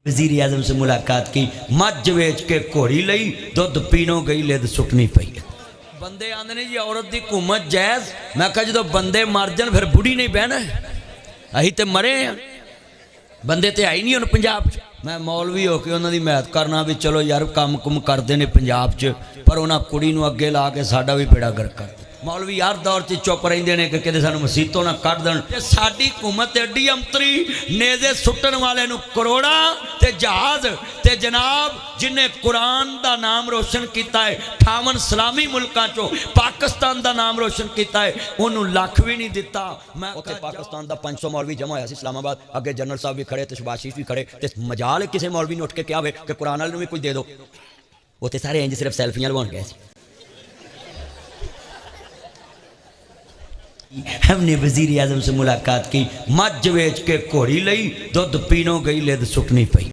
वजीर आजम से मुलाकात की, मझ वेच के घोड़ी लई, दुध पीनों गई लिद सुटनी पई। बंदे आंदे ने जी औरत की घूमत जायज़। मैं कहा जो बंदे मर जान फिर बुढ़ी नहीं बहना, अही तो मरे हैं, बंदे तो आई नहीं हुण पंजाब च। मैं मौलवी हो के उन्होंने महत करना भी चलो यार काम कुम करते हैं पंजाब च, पर उन्हें कुड़ी नूं अगे ला के साडा भी बेड़ा गर्क कर दिता। मौलवी हर दौर से चुप रहिंदे ने कि किते सानूं मसीतों ना कढ देण। ते साडी हुकूमत एडी अंतरी, नेज़े सुट्टण वाले नूं करोड़ा ते जहाज ते जनाब जिन्हें कुरान दा नाम रोशन किया है 58 सलामी मुल्कां चों पाकिस्तान दा नाम रोशन किया है, उन्होंने लख भी नहीं दिता। मैं उत्थे पाकिस्तान दा 500 मौलवी जमा होया सी इस्लामाबाद, अगे जनरल साहब भी खड़े ते शबाशीष भी खड़े, ते मजाल किसी मौलवी ने उठ के कहा कि कुरान वाले नूं भी कुछ दे दो। उत्थे सारे इंज सिर्फ सैल्फियां लवाउण गए सी। हमने वजीर आजम से मुलाकात की, मझ वेच के घोड़ी लई, दुध पीनों गई लिद सुटनी पई।